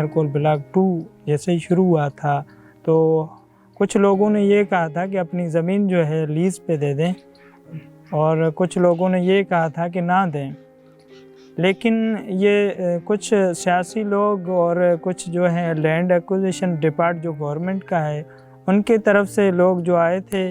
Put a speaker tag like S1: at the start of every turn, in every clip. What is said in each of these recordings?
S1: हरकोल block 2 जैसे ही शुरू हुआ था तो कुछ लोगों ने ये कहा था कि अपनी ज़मीन जो है लीज़ पे दे दें और कुछ लोगों ने ये कहा था कि ना दें। लेकिन ये कुछ सियासी लोग और कुछ जो है लैंड एक्विजिशन डिपार्ट जो गवर्नमेंट का है उनके तरफ से लोग जो आए थे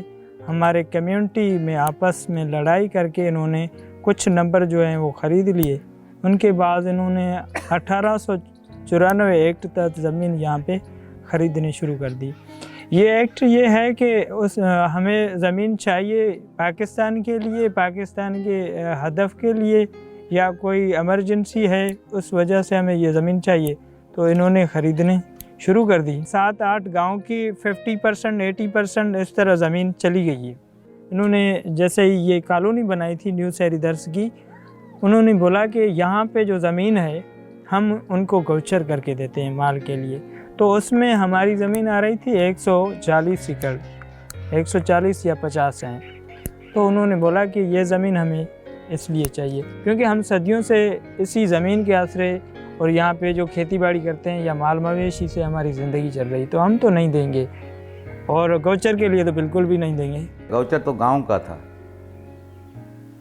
S1: हमारे कम्युनिटी में आपस में लड़ाई करके इन्होंने कुछ नंबर जो हैं वो ख़रीद लिए। उनके बाद इन्होंने 1894 एक्ट तहत ज़मीन यहाँ पे ख़रीदनी शुरू कर दी। ये एक्ट ये है कि हमें ज़मीन चाहिए पाकिस्तान के लिए, पाकिस्तान के हदफ के लिए, या कोई इमरजेंसी है उस वजह से हमें ये ज़मीन चाहिए, तो इन्होंने ख़रीदने शुरू कर दी। 7-8 गांव की 50% 80% इस तरह ज़मीन चली गई है। इन्होंने जैसे ही ये कॉलोनी बनाई थी न्यू शहरी दर्स की, उन्होंने बोला कि यहाँ पे जो ज़मीन है हम उनको गौचर करके देते हैं माल के लिए। तो उसमें हमारी ज़मीन आ रही थी 140 एकड़, 140 या 50 हैं। तो उन्होंने बोला कि ये ज़मीन हमें इसलिए चाहिए क्योंकि हम सदियों से इसी ज़मीन के आसरे और यहाँ पे जो खेती बाड़ी करते हैं या माल मवेशी से हमारी ज़िंदगी चल रही, तो हम तो नहीं देंगे और गौचर के लिए तो बिल्कुल भी नहीं देंगे।
S2: गौचर तो गांव का था।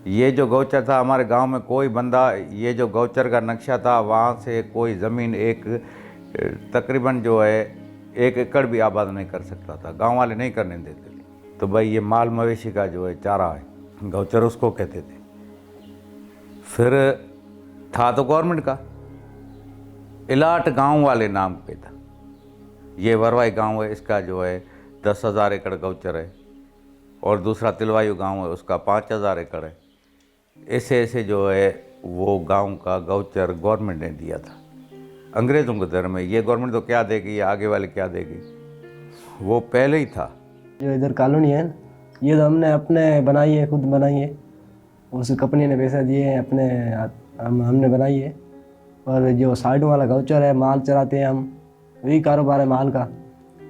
S2: ये जो गौचर था हमारे गांव में कोई बंदा, ये जो गौचर का नक्शा था वहाँ से कोई ज़मीन एक तकरीबन जो है 1 एकड़ भी आबाद नहीं कर सकता था, गांव वाले नहीं करने देते थे। तो भाई ये माल मवेशी का जो है चारा है, गौचर उसको कहते थे। फिर था तो गवर्नमेंट का, इलाट गांव वाले नाम पे था। ये वरवाई गांव है, इसका जो है 10,000 एकड़ गौचर है और दूसरा तिलवायु गांव है उसका 5,000 एकड़ है। ऐसे ऐसे जो है वो गांव का गौचर गवर्नमेंट ने दिया था अंग्रेज़ों के दर में। ये गवर्नमेंट तो क्या देगी या आगे वाले क्या देगी, वो पहले ही था।
S3: जो इधर कॉलोनी है ये तो हमने अपने बनाई है, खुद बनाई है, उस कंपनी ने पैसा दिए हैं अपने, हमने बनाई है। और जो साइड वाला गौचर है माल चराते हैं हम, वही कारोबार है माल का,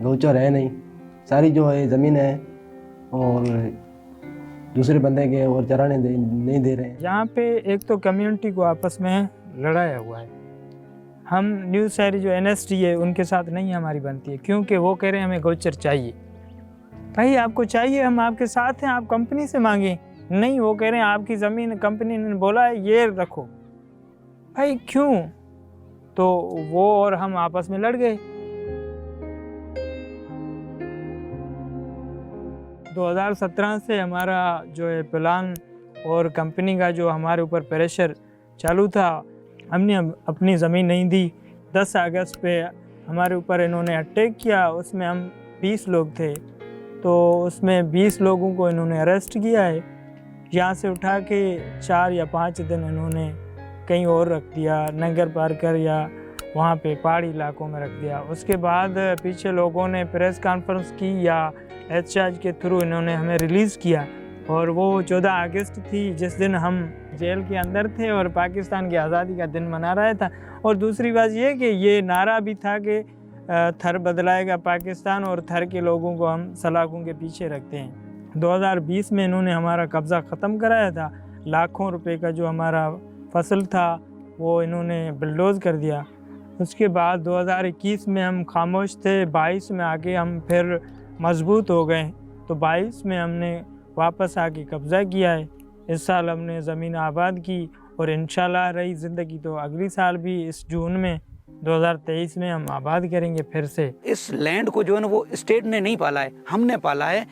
S3: गौचर है नहीं। सारी जो है ज़मीन है और दूसरे बंदे के और चराने नहीं दे रहे हैं।
S1: यहाँ पे एक तो कम्युनिटी को आपस में लड़ाया हुआ है। हम न्यू शहरी जो NST है उनके साथ नहीं हमारी बनती है क्योंकि वो कह रहे हैं हमें गौचर चाहिए। भाई आपको चाहिए, हम आपके साथ हैं, आप कंपनी से मांगें। नहीं, वो कह रहे हैं आपकी ज़मीन कंपनी ने बोला है ये रखो। भाई क्यों? तो वो और हम आपस में लड़ गए। 2017 से हमारा जो है प्लान और कंपनी का जो हमारे ऊपर प्रेशर चालू था, हमने अपनी ज़मीन नहीं दी। 10 अगस्त पे हमारे ऊपर इन्होंने अटैक किया, उसमें हम 20 लोग थे, तो उसमें 20 लोगों को इन्होंने अरेस्ट किया है। यहाँ से उठा के 4 या 5 दिन इन्होंने कहीं और रख दिया, नगर पार्कर या वहाँ पे पहाड़ी इलाकों में रख दिया। उसके बाद पीछे लोगों ने प्रेस कॉन्फ्रेंस की या एहतजाज के थ्रू इन्होंने हमें रिलीज़ किया, और वो 14 अगस्त थी जिस दिन हम जेल के अंदर थे और पाकिस्तान की आज़ादी का दिन मना रहा था। और दूसरी बात ये कि ये नारा भी था कि थर बदलाएगा पाकिस्तान और थर के लोगों को हम सलाखों के पीछे रखते हैं। 2020 में इन्होंने हमारा कब्ज़ा ख़त्म कराया था। लाखों रुपए का जो हमारा फसल था वो इन्होंने बुलडोज़ कर दिया। उसके बाद 2021 में हम खामोश थे, 22 में आके हम फिर मजबूत हो गए, तो 22 में हमने वापस आके कब्ज़ा किया है। इस साल हमने ज़मीन आबाद की और इंशाल्लाह रही ज़िंदगी तो अगली साल भी इस जून में 2023 में हम आबाद करेंगे फिर से।
S4: इस लैंड को जो है ना वो स्टेट ने नहीं पाला है, हमने पाला है।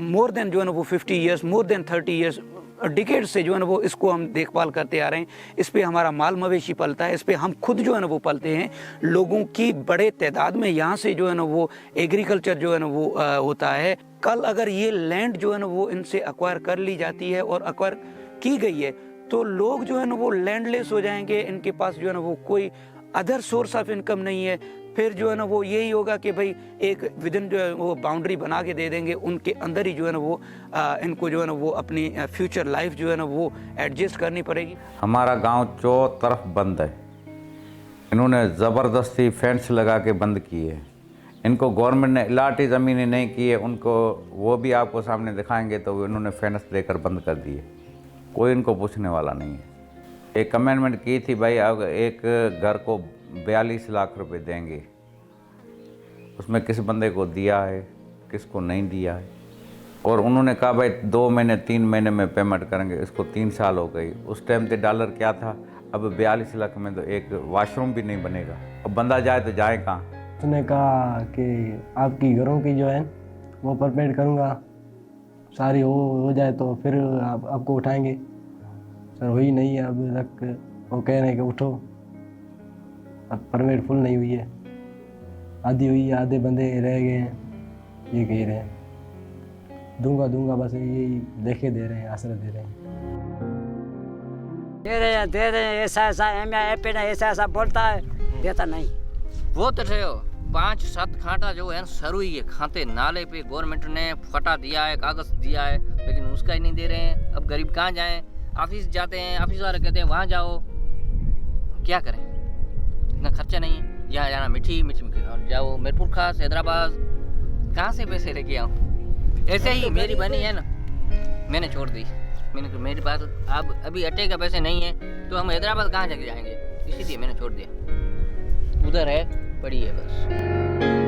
S4: मोर देन जो है ना वो 50 years, more than 30 years, decade से जो है ना वो इसको हम देखभाल करते आ रहे हैं। इस पे हमारा माल मवेशी पलता है, इस पे हम खुद जो है ना वो पलते हैं। लोगों की बड़े तादाद में यहाँ से जो है ना वो एग्रीकल्चर जो है ना वो होता है। कल अगर ये लैंड जो है ना वो इनसे अक्वायर कर ली जाती है और अक्वायर की गई है तो लोग जो है ना वो लैंडलेस हो जाएंगे, इनके पास जो है ना वो कोई अदर सोर्स ऑफ इनकम नहीं है। फिर जो है ना वो यही होगा कि भाई एक विदिन जो है वो बाउंड्री बना के दे देंगे, उनके अंदर ही जो है ना वो इनको जो है ना वो अपनी फ्यूचर लाइफ जो है ना वो एडजस्ट करनी पड़ेगी।
S2: हमारा गांव चारों तरफ बंद है, इन्होंने ज़बरदस्ती फेंस लगा के बंद किए है। इनको गवर्नमेंट ने इलाटी ज़मीनें नहीं की है, उनको वो भी आपको सामने दिखाएंगे तो इन्होंने फेंस देकर बंद कर दिए। कोई इनको पूछने वाला नहीं है। एक कमेंटमेंट की थी भाई, अब एक घर को 42 लाख रुपए देंगे। उसमें किस बंदे को दिया है, किसको नहीं दिया है। और उन्होंने कहा भाई 2 महीने 3 महीने में पेमेंट करेंगे। इसको 3 साल हो गई। उस टाइम पे डॉलर क्या था, अब 42 लाख में तो एक वॉशरूम भी नहीं बनेगा। अब बंदा जाए तो जाए कहाँ।
S3: उसने कहा कि आपकी घरों की जो है वो परमिट करूँगा, सारी हो जाए तो फिर आपको उठाएंगे। सर हुई नहीं है अभी तक। वो कह रहे हैं कि उठो, अब परमिट फुल नहीं हुई है, आधी हुई है, आधे बंदे रह गए हैं। ये कह रहे हैं दूंगा बस यही लेके दे रहे हैं, आसरा दे रहे हैं।
S5: दे रहे हैं ऐसा ऐसा बोलता है, देता नहीं।
S6: वो तो थे 5-7 खाटा जो है सरू ही है खाते नाले पे गवर्नमेंट ने फटा दिया है, कागज दिया है, लेकिन उसका ही नहीं दे रहे हैं। अब गरीब कहाँ जाएं, ऑफिस जाते हैं, ऑफिस वाले कहते हैं वहाँ जाओ, क्या करें, इतना खर्चा नहीं है। यहाँ जाना मिठी जाओ, मीरपुर खास, हैदराबाद, कहाँ से पैसे लेके आऊँ। ऐसे ही मेरी बनी है ना, मैंने छोड़ दी। मैंने कहा मेरे पास अब अभी अट्टे का पैसे नहीं है तो हम हैदराबाद कहाँ जाके जाएंगे, इसीलिए मैंने छोड़ दिया। उधर है पड़ी है बस।